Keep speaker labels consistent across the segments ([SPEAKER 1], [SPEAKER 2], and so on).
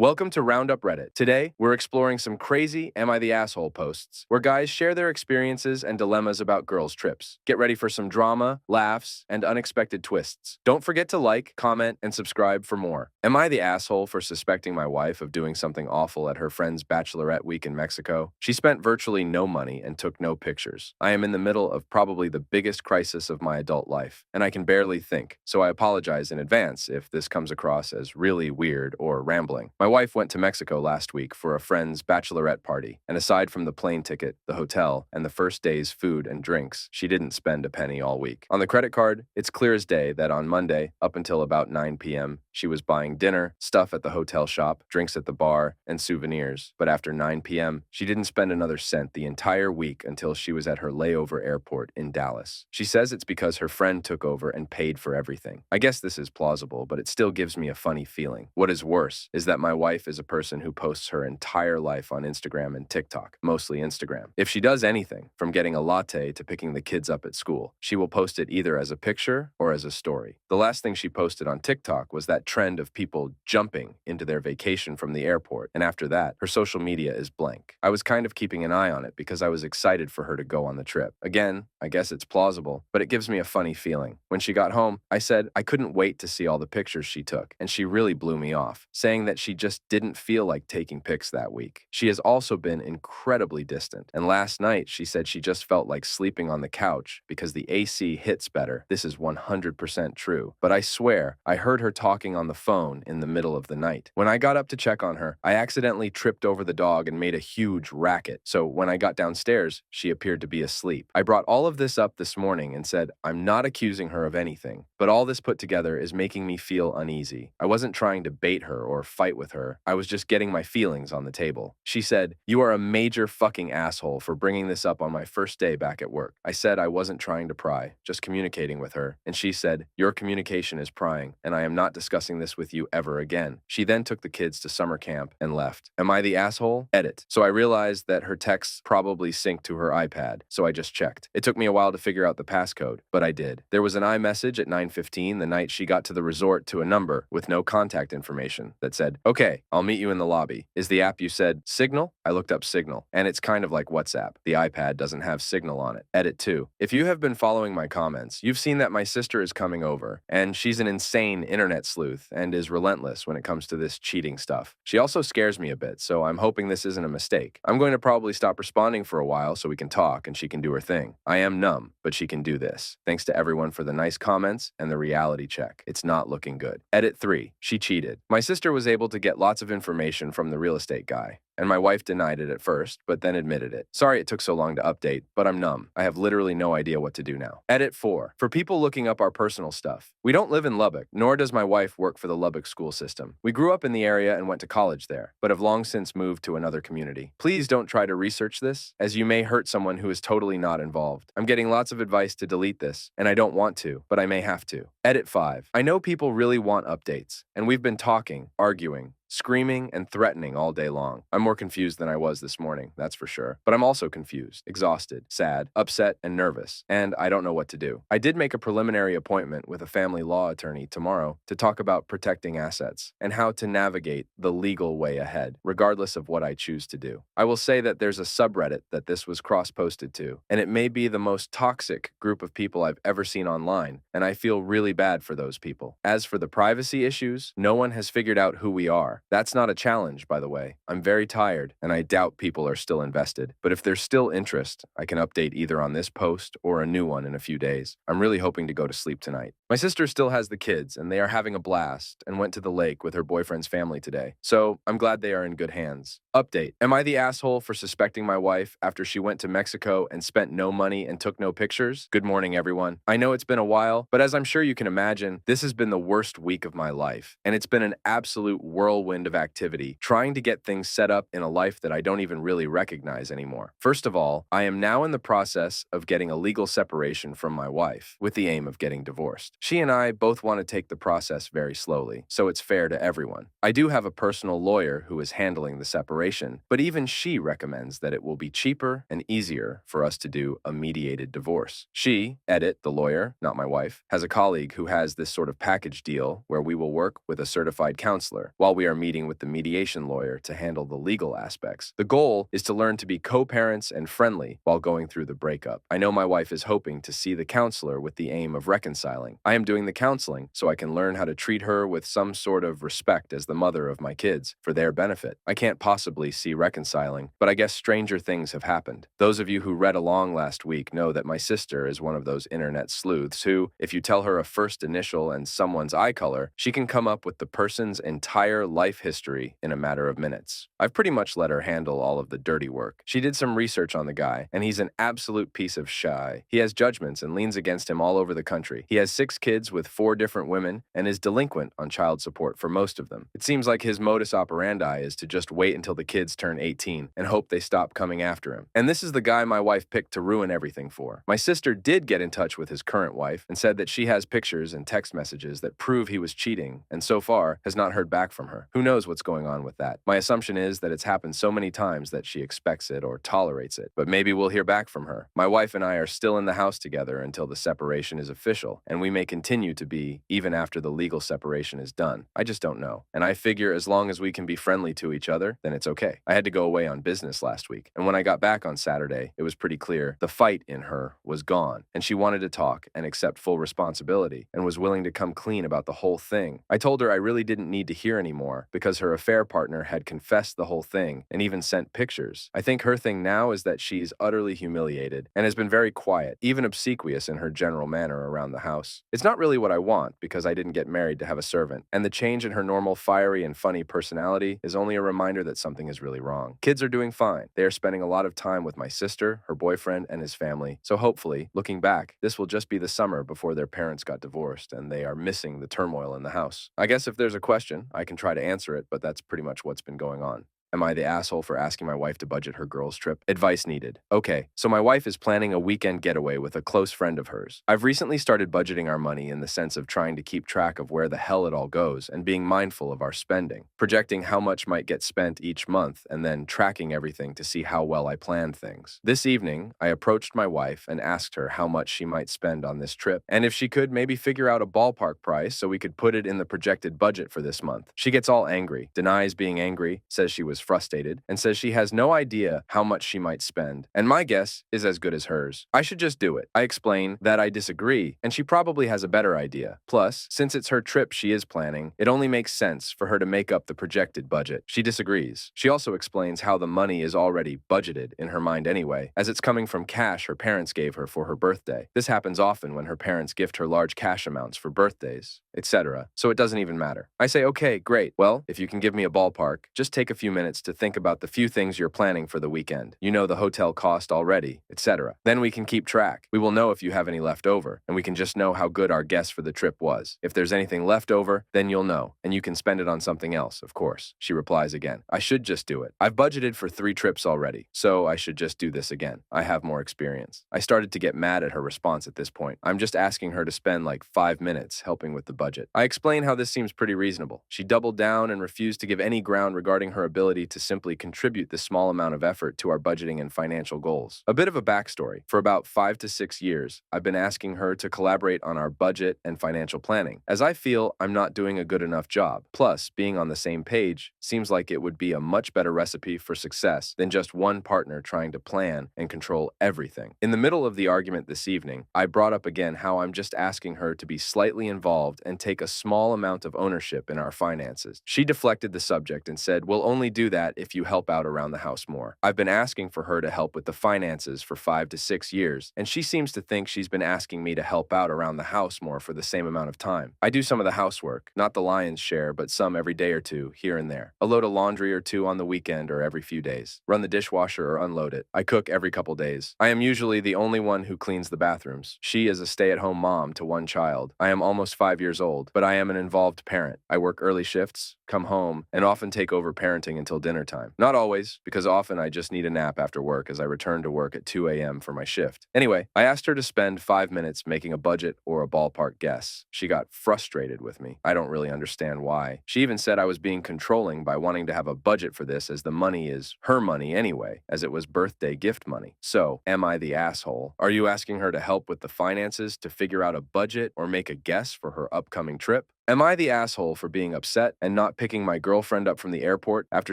[SPEAKER 1] Welcome to Roundup Reddit. Today, we're exploring some crazy Am I the Asshole posts where guys share their experiences and dilemmas about girls' trips. Get ready for some drama, laughs, and unexpected twists. Don't forget to like, comment, and subscribe for more. Am I the asshole for suspecting my wife of doing something awful at her friend's bachelorette week in Mexico? She spent virtually no money and took no pictures. I am in the middle of probably the biggest crisis of my adult life, and I can barely think, so I apologize in advance if this comes across as really weird or rambling. My wife went to Mexico last week for a friend's bachelorette party, and aside from the plane ticket, the hotel, and the first day's food and drinks, she didn't spend a penny all week. On the credit card, it's clear as day that on Monday, up until about 9 p.m., she was buying dinner, stuff at the hotel shop, drinks at the bar, and souvenirs. But after 9 p.m., she didn't spend another cent the entire week until she was at her layover airport in Dallas. She says it's because her friend took over and paid for everything. I guess this is plausible, but it still gives me a funny feeling. What is worse is that my wife is a person who posts her entire life on Instagram and TikTok, mostly Instagram. If she does anything, from getting a latte to picking the kids up at school, she will post it either as a picture or as a story. The last thing she posted on TikTok was that trend of people jumping into their vacation from the airport, and after that, her social media is blank. I was kind of keeping an eye on it because I was excited for her to go on the trip. Again, I guess it's plausible, but it gives me a funny feeling. When she got home, I said I couldn't wait to see all the pictures she took, and she really blew me off, saying that she just didn't feel like taking pics that week. She has also been incredibly distant, and last night she said she just felt like sleeping on the couch because the AC hits better. This is 100% true, but I swear I heard her talking on the phone in the middle of the night. When I got up to check on her, I accidentally tripped over the dog and made a huge racket, so when I got downstairs, she appeared to be asleep. I brought all of this up this morning and said I'm not accusing her of anything, but all this put together is making me feel uneasy. I wasn't trying to bait her or fight with her. I was just getting my feelings on the table. She said, "You are a major fucking asshole for bringing this up on my first day back at work." I said I wasn't trying to pry, just communicating with her, and she said, "Your communication is prying, and I am not discussing this with you ever again." She then took the kids to summer camp and left. Am I the asshole? Edit. So I realized that her texts probably synced to her iPad, so I just checked. It took me a while to figure out the passcode, but I did. There was an iMessage at 9:15 the night she got to the resort to a number with no contact information that said, "Okay, I'll meet you in the lobby. Is the app you said Signal?" I looked up Signal, and it's kind of like WhatsApp. The iPad doesn't have Signal on it. Edit 2. If you have been following my comments, you've seen that my sister is coming over, and she's an insane internet sleuth and is relentless when it comes to this cheating stuff. She also scares me a bit, so I'm hoping this isn't a mistake. I'm going to probably stop responding for a while so we can talk and she can do her thing. I am numb, but she can do this. Thanks to everyone for the nice comments and the reality check. It's not looking good. Edit 3. She cheated. My sister was able to get lots of information from the real estate guy, and my wife denied it at first, but then admitted it. Sorry it took so long to update, but I'm numb. I have literally no idea what to do now. Edit 4. For people looking up our personal stuff, we don't live in Lubbock, nor does my wife work for the Lubbock school system. We grew up in the area and went to college there, but have long since moved to another community. Please don't try to research this, as you may hurt someone who is totally not involved. I'm getting lots of advice to delete this, and I don't want to, but I may have to. Edit 5. I know people really want updates, and we've been talking, arguing, screaming and threatening all day long. I'm more confused than I was this morning, that's for sure. But I'm also confused, exhausted, sad, upset, and nervous, and I don't know what to do. I did make a preliminary appointment with a family law attorney tomorrow to talk about protecting assets and how to navigate the legal way ahead, regardless of what I choose to do. I will say that there's a subreddit that this was cross-posted to, and it may be the most toxic group of people I've ever seen online, and I feel really bad for those people. As for the privacy issues, no one has figured out who we are. That's not a challenge, by the way. I'm very tired, and I doubt people are still invested. But if there's still interest, I can update either on this post or a new one in a few days. I'm really hoping to go to sleep tonight. My sister still has the kids, and they are having a blast, and went to the lake with her boyfriend's family today. So I'm glad they are in good hands. Update. Am I the asshole for suspecting my wife after she went to Mexico and spent no money and took no pictures? Good morning, everyone. I know it's been a while, but as I'm sure you can imagine, this has been the worst week of my life, and it's been an absolute whirlwind of activity, trying to get things set up in a life that I don't even really recognize anymore. First of all, I am now in the process of getting a legal separation from my wife, with the aim of getting divorced. She and I both want to take the process very slowly, so it's fair to everyone. I do have a personal lawyer who is handling the separation, but even she recommends that it will be cheaper and easier for us to do a mediated divorce. She, Edit, the lawyer, not my wife, has a colleague who has this sort of package deal where we will work with a certified counselor while we are meeting with the mediation lawyer to handle the legal aspects. The goal is to learn to be co-parents and friendly while going through the breakup. I know my wife is hoping to see the counselor with the aim of reconciling. I am doing the counseling so I can learn how to treat her with some sort of respect as the mother of my kids for their benefit. I can't possibly see reconciling, but I guess stranger things have happened. Those of you who read along last week know that my sister is one of those internet sleuths who, if you tell her a first initial and someone's eye color, she can come up with the person's entire life history in a matter of minutes. I've pretty much let her handle all of the dirty work. She did some research on the guy, and he's an absolute piece of shy. He has judgments and leans against him all over the country. He has 6 kids with 4 different women and is delinquent on child support for most of them. It seems like his modus operandi is to just wait until the kids turn 18 and hope they stop coming after him. And this is the guy my wife picked to ruin everything for. My sister did get in touch with his current wife and said that she has pictures and text messages that prove he was cheating, and so far has not heard back from her. Who knows what's going on with that? My assumption is that it's happened so many times that she expects it or tolerates it, but maybe we'll hear back from her. My wife and I are still in the house together until the separation is official, and we may continue to be even after the legal separation is done. I just don't know. And I figure as long as we can be friendly to each other, then it's okay. I had to go away on business last week, and when I got back on Saturday, it was pretty clear the fight in her was gone, and she wanted to talk and accept full responsibility and was willing to come clean about the whole thing. I told her I really didn't need to hear anymore because her affair partner had confessed the whole thing and even sent pictures. I think her thing now is that she's utterly humiliated and has been very quiet, even obsequious in her general manner around the house. It's not really what I want because I didn't get married to have a servant, and the change in her normal fiery and funny personality is only a reminder that something is really wrong. Kids are doing fine. They are spending a lot of time with my sister, her boyfriend, and his family, so hopefully, looking back, this will just be the summer before their parents got divorced and they are missing the turmoil in the house. I guess if there's a question, I can try to answer it, but that's pretty much what's been going on. Am I the asshole for asking my wife to budget her girls' trip? Advice needed. Okay, so my wife is planning a weekend getaway with a close friend of hers. I've recently started budgeting our money in the sense of trying to keep track of where the hell it all goes and being mindful of our spending, projecting how much might get spent each month, and then tracking everything to see how well I planned things. This evening, I approached my wife and asked her how much she might spend on this trip, and if she could maybe figure out a ballpark price so we could put it in the projected budget for this month. She gets all angry, denies being angry, says she was frustrated, and says she has no idea how much she might spend, and my guess is as good as hers. I should just do it. I explain that I disagree, and she probably has a better idea. Plus, since it's her trip she is planning, it only makes sense for her to make up the projected budget. She disagrees. She also explains how the money is already budgeted in her mind anyway, as it's coming from cash her parents gave her for her birthday. This happens often when her parents gift her large cash amounts for birthdays, etc., so it doesn't even matter. I say, okay, great. Well, if you can give me a ballpark, just take a few minutes to think about the few things you're planning for the weekend. You know the hotel cost already, etc. Then we can keep track. We will know if you have any left over, and we can just know how good our guess for the trip was. If there's anything left over, then you'll know, and you can spend it on something else, of course. She replies again. I should just do it. I've budgeted for 3 trips already, so I should just do this again. I have more experience. I started to get mad at her response at this point. I'm just asking her to spend like 5 minutes helping with the budget. I explain how this seems pretty reasonable. She doubled down and refused to give any ground regarding her ability to simply contribute this small amount of effort to our budgeting and financial goals. A bit of a backstory. For about 5 to 6 years, I've been asking her to collaborate on our budget and financial planning, as I feel I'm not doing a good enough job. Plus, being on the same page seems like it would be a much better recipe for success than just one partner trying to plan and control everything. In the middle of the argument this evening, I brought up again how I'm just asking her to be slightly involved and take a small amount of ownership in our finances. She deflected the subject and said, "We'll only do that if you help out around the house more." I've been asking for her to help with the finances for 5 to 6 years, and she seems to think she's been asking me to help out around the house more for the same amount of time. I do some of the housework, not the lion's share, but some every day or two, here and there. A load of laundry or two on the weekend or every few days. Run the dishwasher or unload it. I cook every couple days. I am usually the only one who cleans the bathrooms. She is a stay-at-home mom to 1 child. I am almost 5 years old, but I am an involved parent. I work early shifts, come home, and often take over parenting until dinner time. Not always, because often I just need a nap after work as I return to work at 2 a.m. for my shift. Anyway, I asked her to spend 5 minutes making a budget or a ballpark guess. She got frustrated with me. I don't really understand why. She even said I was being controlling by wanting to have a budget for this as the money is her money anyway, as it was birthday gift money. So, am I the asshole? Are you asking her to help with the finances to figure out a budget or make a guess for her upcoming trip? Am I the asshole for being upset and not picking my girlfriend up from the airport after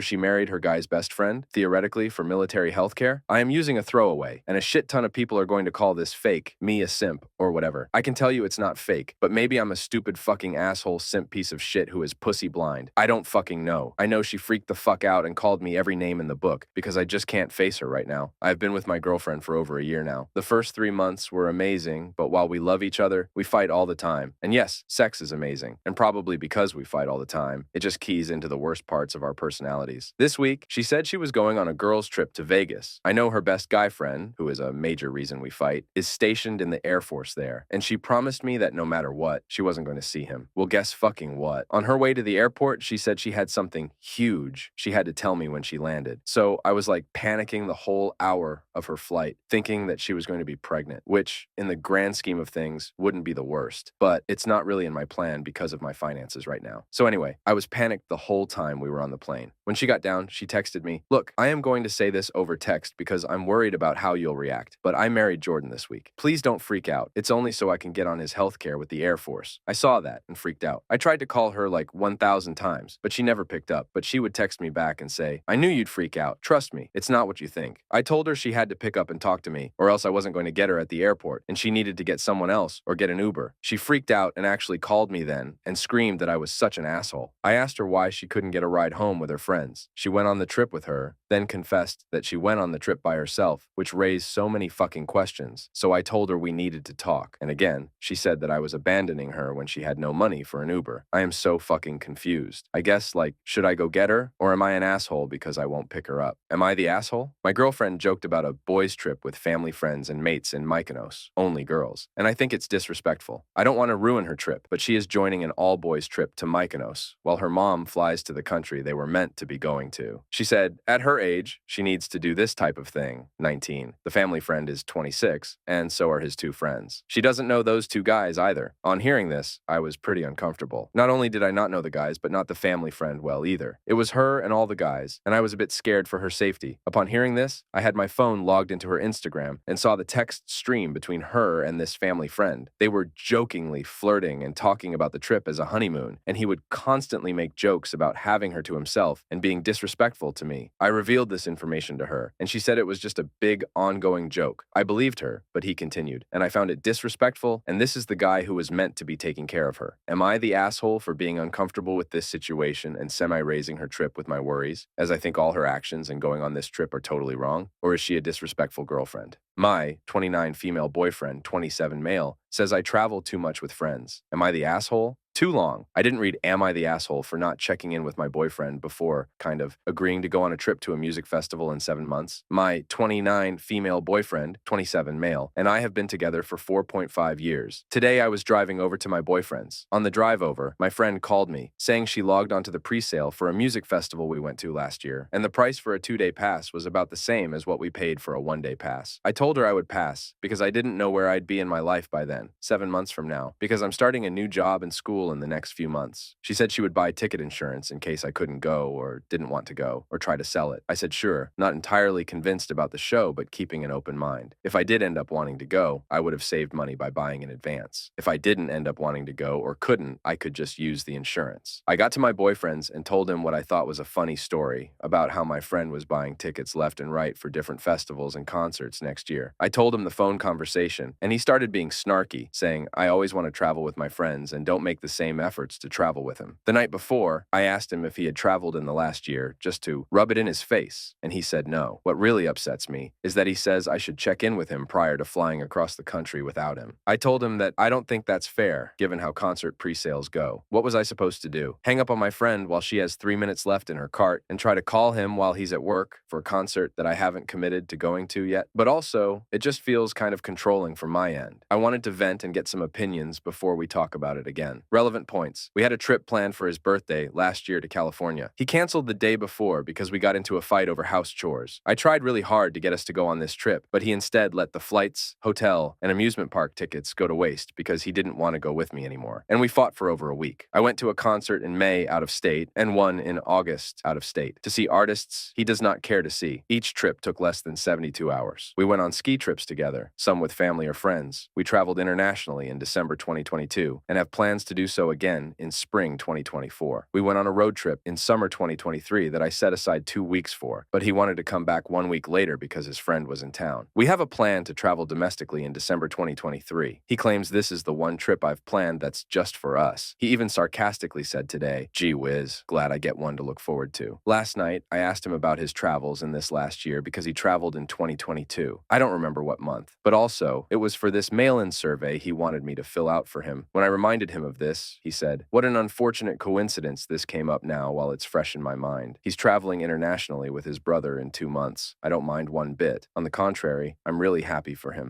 [SPEAKER 1] she married her guy's best friend, theoretically for military healthcare? I am using a throwaway, and a shit ton of people are going to call this fake, me a simp, or whatever. I can tell you it's not fake, but maybe I'm a stupid fucking asshole simp piece of shit who is pussy blind. I don't fucking know. I know she freaked the fuck out and called me every name in the book because I just can't face her right now. I've been with my girlfriend for over a year now. The first 3 months were amazing, but while we love each other, we fight all the time. And yes, sex is amazing. And probably because we fight all the time, it just keys into the worst parts of our personalities. This week, she said she was going on a girls' trip to Vegas. I know her best guy friend, who is a major reason we fight, is stationed in the Air Force there. And she promised me that no matter what, she wasn't going to see him. Well, guess fucking what? On her way to the airport, she said she had something huge she had to tell me when she landed. So I was like panicking the whole hour of her flight, thinking that she was going to be pregnant, which in the grand scheme of things wouldn't be the worst, but it's not really in my plan because of my finances right now. So anyway, I was panicked the whole time we were on the plane. When she got down, she texted me, "Look, I am going to say this over text because I'm worried about how you'll react, but I married Jordan this week. Please don't freak out. It's only so I can get on his healthcare with the Air Force." I saw that and freaked out. I tried to call her like 1,000 times, but she never picked up. But she would text me back and say, "I knew you'd freak out. Trust me, it's not what you think." I told her she had to pick up and talk to me, or else I wasn't going to get her at the airport, and she needed to get someone else or get an Uber. She freaked out and actually called me then and screamed that I was such an asshole. I asked her why she couldn't get a ride home with her friends. She went on the trip with her, then confessed that she went on the trip by herself, which raised so many fucking questions. So I told her we needed to talk. And again, she said that I was abandoning her when she had no money for an Uber. I am so fucking confused. I guess, like, should I go get her? Or am I an asshole because I won't pick her up? Am I the asshole? My girlfriend joked about a boys' trip with family friends and mates in Mykonos, only girls. And I think it's disrespectful. I don't want to ruin her trip, but she is joining an all-boys trip to Mykonos, while her mom flies to the country they were meant to be going to. She said, at her age, she needs to do this type of thing, 19. The family friend is 26, and so are his two friends. She doesn't know those two guys either. On hearing this, I was pretty uncomfortable. Not only did I not know the guys, but not the family friend well either. It was her and all the guys, and I was a bit scared for her safety. Upon hearing this, I had my phone logged into her Instagram and saw the text stream between her and this family friend. They were jokingly flirting and talking about the trip as a honeymoon, and he would constantly make jokes about having her to himself and being disrespectful to me. I revealed this information to her, and she said it was just a big ongoing joke. I believed her, but he continued, and I found it disrespectful, and this is the guy who was meant to be taking care of her. Am I the asshole for being uncomfortable with this situation and semi-raising her trip with my worries, as I think all her actions and going on this trip are totally wrong? Or is she a disrespectful girlfriend? My 29 female boyfriend, 27 male, says I travel too much with friends. Am I the asshole? Too long. I didn't read "Am I the asshole" for not checking in with my boyfriend before, kind of, agreeing to go on a trip to a music festival in 7 months. My 29 female boyfriend, 27 male, and I have been together for 4.5 years. Today I was driving over to my boyfriend's. On the drive over, my friend called me, saying she logged onto the pre-sale for a music festival we went to last year, and the price for a 2-day pass was about the same as what we paid for a 1-day pass. I told her I would pass, because I didn't know where I'd be in my life by then, 7 months from now, because I'm starting a new job and school in the next few months. She said she would buy ticket insurance in case I couldn't go or didn't want to go or try to sell it. I said sure, not entirely convinced about the show, but keeping an open mind. If I did end up wanting to go, I would have saved money by buying in advance. If I didn't end up wanting to go or couldn't, I could just use the insurance. I got to my boyfriend's and told him what I thought was a funny story about how my friend was buying tickets left and right for different festivals and concerts next year. I told him the phone conversation, and he started being snarky, saying, I always want to travel with my friends and don't make the same efforts to travel with him. The night before, I asked him if he had traveled in the last year just to rub it in his face, and he said no. What really upsets me is that he says I should check in with him prior to flying across the country without him. I told him that I don't think that's fair, given how concert pre-sales go. What was I supposed to do? Hang up on my friend while she has 3 minutes left in her cart and try to call him while he's at work for a concert that I haven't committed to going to yet? But also, it just feels kind of controlling from my end. I wanted to vent and get some opinions before we talk about it again. Relevant points. We had a trip planned for his birthday last year to California. He canceled the day before because we got into a fight over house chores. I tried really hard to get us to go on this trip, but he instead let the flights, hotel, and amusement park tickets go to waste because he didn't want to go with me anymore. And we fought for over a week. I went to a concert in May out of state and one in August out of state to see artists he does not care to see. Each trip took less than 72 hours. We went on on ski trips together, some with family or friends. We traveled internationally in December 2022 and have plans to do so again in spring 2024. We went on a road trip in summer 2023 that I set aside 2 weeks for, but he wanted to come back 1 week later because his friend was in town. We have a plan to travel domestically in December 2023. He claims this is the one trip I've planned that's just for us. He even sarcastically said today, "Gee whiz, glad I get one to look forward to." Last night, I asked him about his travels in this last year because he traveled in 2022. I don't remember what month, but also, it was for this mail-in survey he wanted me to fill out for him. When I reminded him of this, he said, "What an unfortunate coincidence this came up now while it's fresh in my mind. He's traveling internationally with his brother in 2 months. I don't mind one bit. On the contrary, I'm really happy for him."